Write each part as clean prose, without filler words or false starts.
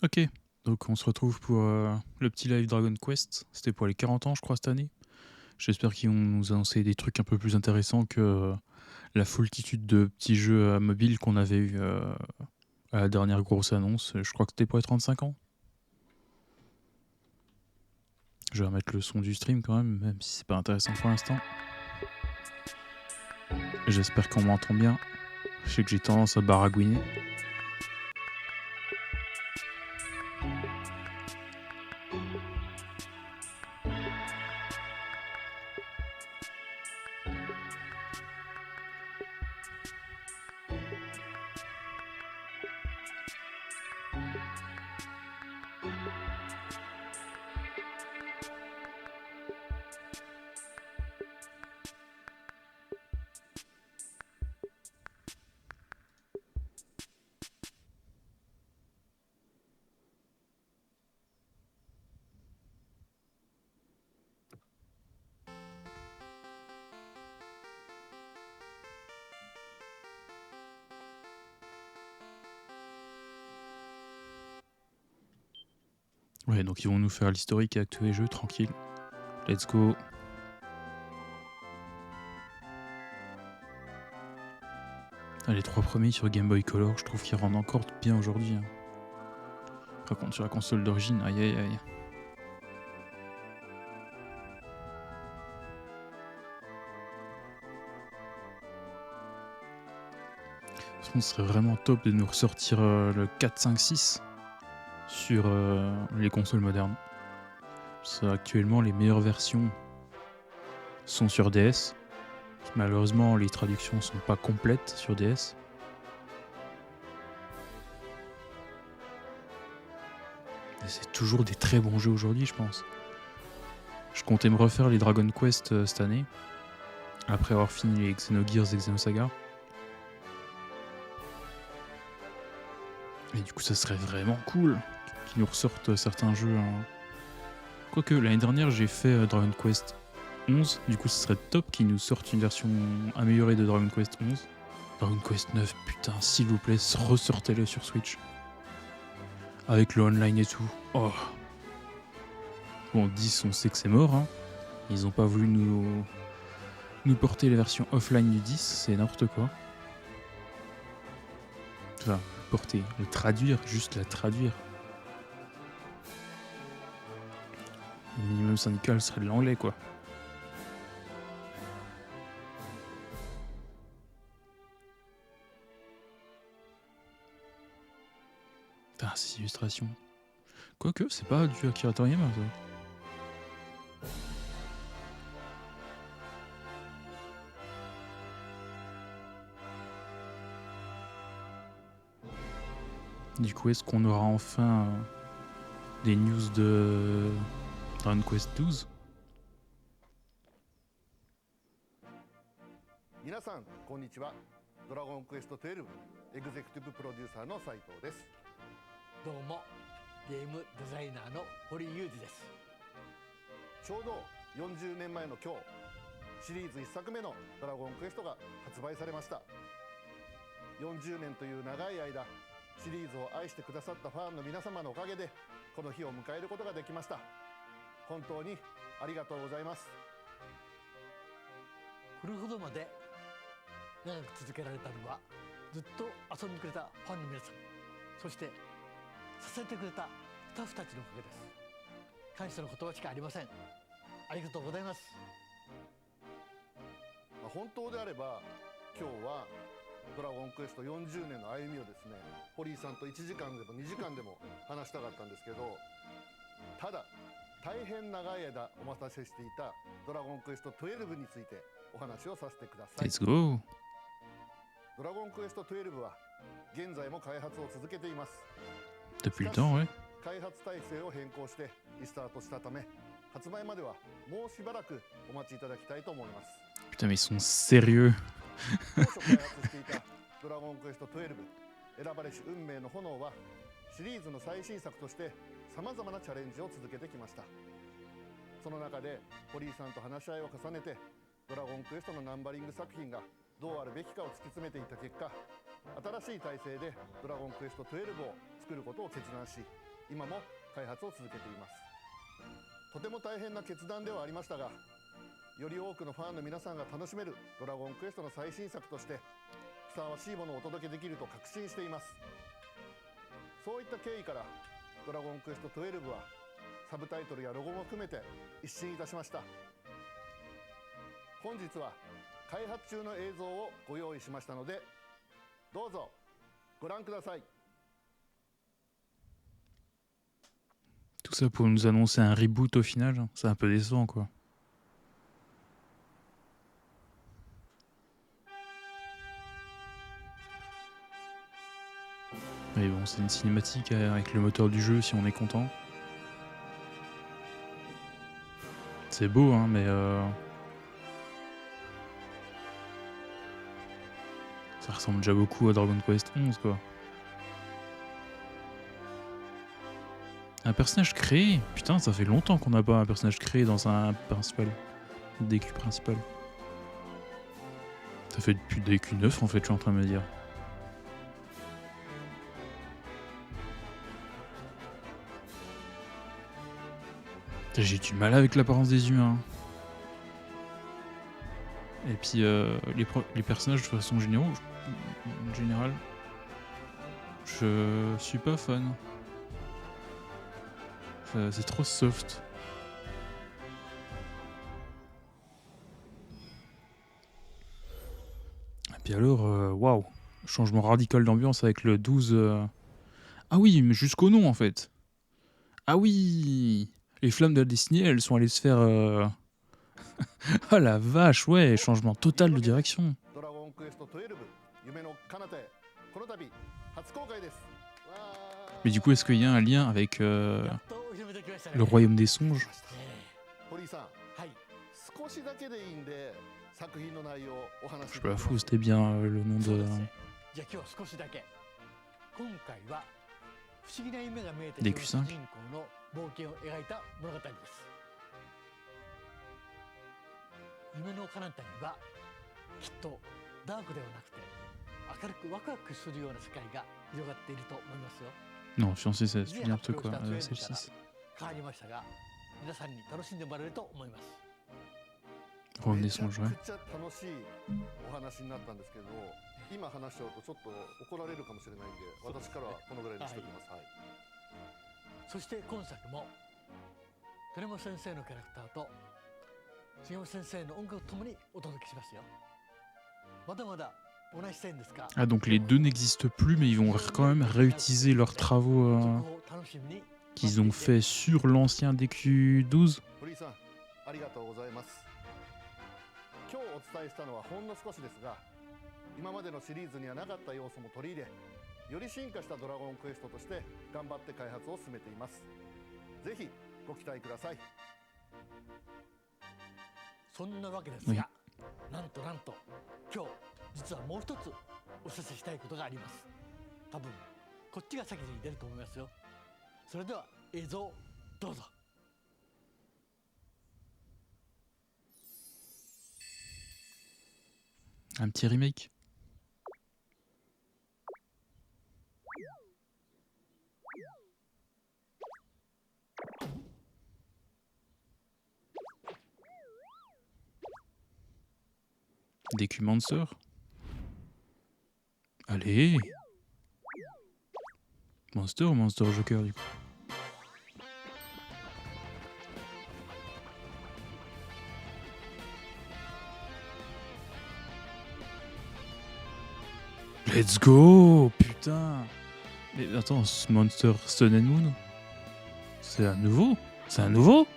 Ok, donc on se retrouve pour le petit live Dragon Quest. C'était pour les 40 ans, je crois, cette année. J'espère qu'ils vont nous annoncer des trucs un peu plus intéressants que la foultitude de petits jeux mobiles qu'on avait eu à la dernière grosse annonce. Je crois que c'était pour les 35 ans. Je vais remettre le son du stream quand même si c'est pas intéressant pour l'instant. J'espère qu'on m'entend bien. Je sais que j'ai tendance à baragouiner. Ouais, donc ils vont nous faire l'historique avec tous les jeux, tranquille. Let's go. Ah, les 3 premiers sur Game Boy Color, je trouve qu'ils rendent encore bien aujourd'hui. Hein. Par contre, sur la console d'origine, aïe aïe aïe. Ce serait vraiment top de nous ressortir le 4, 5, 6 sur les consoles modernes. Actuellement, les meilleures versions sont sur DS. Malheureusement, les traductions sont pas complètes sur DS. Et c'est toujours des très bons jeux aujourd'hui, je pense. Je comptais me refaire les Dragon Quest cette année, après avoir fini les Xenogears et Xenosaga. Et du coup, ça serait vraiment cool qu'ils nous ressortent certains jeux. Hein. Quoique, l'année dernière, j'ai fait Dragon Quest 11. Du coup, ce serait top qu'ils nous sortent une version améliorée de Dragon Quest 11. Dragon Quest 9, putain, s'il vous plaît, ressortez-le sur Switch. Avec le online et tout. Oh. Bon, 10, on sait que c'est mort. Hein. Ils ont pas voulu nous porter la version offline du 10, c'est n'importe quoi. Enfin, porter, le traduire, juste la traduire. Le minimum syndical serait de l'anglais, quoi. Putain, ces illustrations. Quoique, c'est pas du Akira Toriyama, ça. Du coup, est-ce qu'on aura enfin des news de Dragon Quest 12? 皆さんこんにちは。ドラゴンクエスト12エグゼクティブプロデューサーの斉藤です。どうもゲームデザイナーの堀裕二です。ちょうど40年前の今日、シリーズ1作目のドラゴンクエストが発売されました。40年という長い間、シリーズを愛してくださったファンの皆様のおかげでこの日を迎えることができました。本当にありがとうございます。これほどまで長く続けられたのは、ずっと遊んでくれたファンの皆さん、そして支えてくれたスタッフたちのおかげです。感謝の言葉しかありません。ありがとうございます。本当であれば今日はドラゴンクエスト40年の歩みをですね、堀井さんと1時間でも2時間でも話したかったんですけど、ただ大変長い間お待たせしていたドラゴンクエスト12についてお話をさせてください。 Let's go! ドラゴンクエスト12は現在も開発を続けています。 Depuis le temps, ouais. 開発体制を変更してリスタートしたため、発売まではもうしばらくお待ちいただきたいと思います。 Putain, mais ils sont sérieux. 当初開発していたドラゴンクエスト12選ばれし運命の炎はシリーズの最新作としてさまざまなチャレンジを続けてきました。その中で堀井さんと話し合いを重ねて、ドラゴンクエストのナンバリング作品がどうあるべきかを突き詰めていた結果、新しい体制でドラゴンクエスト12を作ることを決断し、今も開発を続けています。とても大変な決断ではありましたが、より多くのファンの皆さんが楽しめるドラゴンクエストの最新作としてふさわしいものをお届けできると確信しています。そういった経緯からドラゴンクエスト12はサブタイトルやロゴも含めて一新いたしました。本日は開発中の映像をご用意しましたので、どうぞご覧ください。 Tout ça pour nous annoncer un reboot au final, hein. C'est un peu décevant quoi. Mais bon, c'est une cinématique avec le moteur du jeu si on est content. C'est beau hein, mais ça ressemble déjà beaucoup à Dragon Quest 11 quoi. Un personnage créé? Putain, ça fait longtemps qu'on n'a pas un personnage créé dans un principal. DQ principal. Ça fait depuis DQ 9 en fait, je suis en train de me dire. J'ai du mal avec l'apparence des humains. Et puis les personnages de façon générale, je suis pas fan. C'est trop soft. Et puis alors, waouh, changement radical d'ambiance avec le 12. Ah oui, mais jusqu'au nom en fait. Ah oui, les flammes de la destinée, elles sont allées se faire. Oh la vache, ouais, changement total de direction. Mais du coup, est-ce qu'il y a un lien avec le royaume des songes? Je suis pas fou, c'était bien le nom de... DQ5. 夢の彼方にはきっとダークではなくて明るくワクワクするような世界が広がっていると思いますよ。 Non, fiancé, c'est n'importe quoi, c'est le 6. 変わりましたが、皆さんに楽しんでもらえると思います。 Royaume des songes, ouais. めちゃくちゃ楽しいお話になったんですけど、今話しちゃうとちょっと怒られるかもしれないんで、私からはこのぐらいにしておきます。はい。そして今作も鳥山先生のキャラクターと杉山先生の音楽とともにお届けしますよ。まだまだ同じ線ですか。 Ah, donc les deux n'existent plus, mais ils vont quand même réutiliser leurs travaux qu'ils ont fait sur l'ancien DQ12. 堀井さん、ありがとうございます。今日お伝えしたのはほんの少しですが、今までのシリーズにはなかった要素も取り入れ、より進化したドラゴンクエストとして頑張って開発を進めています。ぜひご期待ください。そんなわけですが、なんと今日実はもう一つお知らせしたいことがあります。多分こっちが先に出ると思いますよ。それでは映像どうぞ。Un petit remake. DQ Monster. Allez. Monster ou Monster Joker du coup? Let's go! Putain! Mais attends, ce Monster Sun and Moon? C'est un nouveau? C'est un nouveau?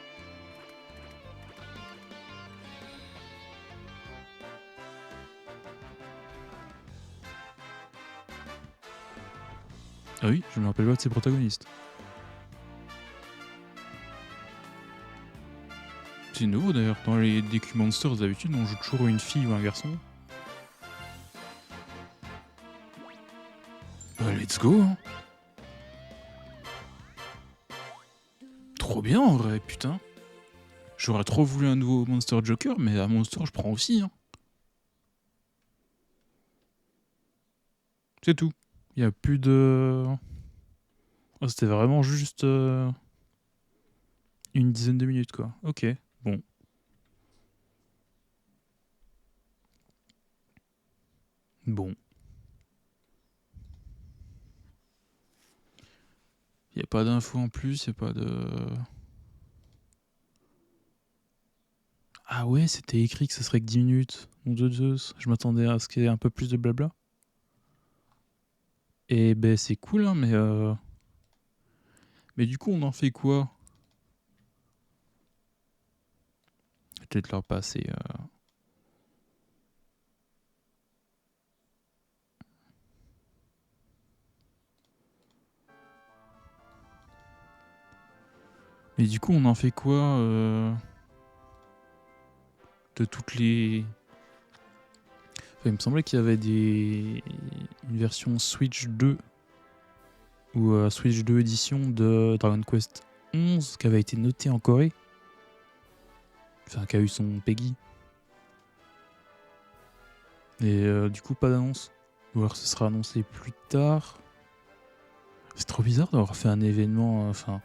Ah oui, je me rappelle pas de ses protagonistes. C'est nouveau d'ailleurs, dans les DQ Monsters d'habitude on joue toujours une fille ou un garçon. Bah let's go hein. Trop bien en vrai, putain. J'aurais trop voulu un nouveau Monster Joker, mais un Monster je prends aussi hein. C'est tout. Il n'y a plus de... Oh, c'était vraiment juste une dizaine de minutes, quoi. Ok, bon. Bon. Y a pas d'infos en plus, y a pas de... Ah ouais, c'était écrit que ça serait que 10 minutes. Mon dieu de Zeus, je m'attendais à ce qu'il y ait un peu plus de blabla. Et ben c'est cool, hein, mais du coup on en fait quoi? Peut-être leur passer... Mais du coup on en fait quoi de toutes les... Enfin, il me semblait qu'il y avait une version Switch 2 ou Switch 2 édition de Dragon Quest 11 qui avait été notée en Corée. Enfin, qui a eu son PEGI. Et du coup, pas d'annonce. Ou alors ce sera annoncé plus tard. C'est trop bizarre d'avoir fait un événement, enfin,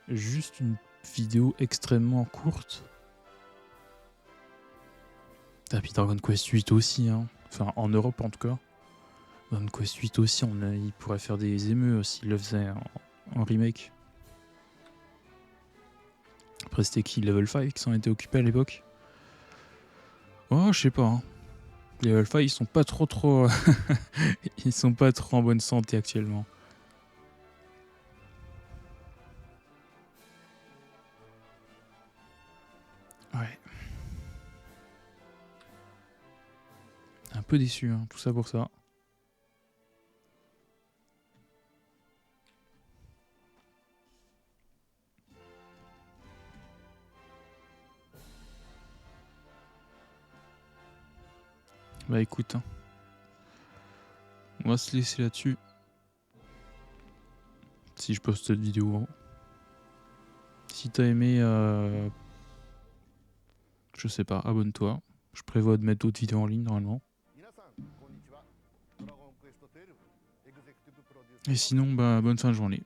juste une vidéo extrêmement courte. Et puis Dragon Quest 8 aussi, hein. Enfin, en Europe en tout cas. Dragon Quest 8 aussi, il pourrait faire des émeux s'il le faisait en remake. Après, c'était qui Level 5 qui s'en était occupé à l'époque? Oh, je sais pas. Hein. Les Level 5, ils sont pas trop... ils sont pas trop en bonne santé actuellement. Ouais. Un peu déçu, hein, tout ça pour ça. Bah écoute, hein. On va se laisser là-dessus. Si je poste cette vidéo. Si t'as aimé, je sais pas, abonne-toi. Je prévois de mettre d'autres vidéos en ligne normalement. Et sinon, bah bonne fin de journée.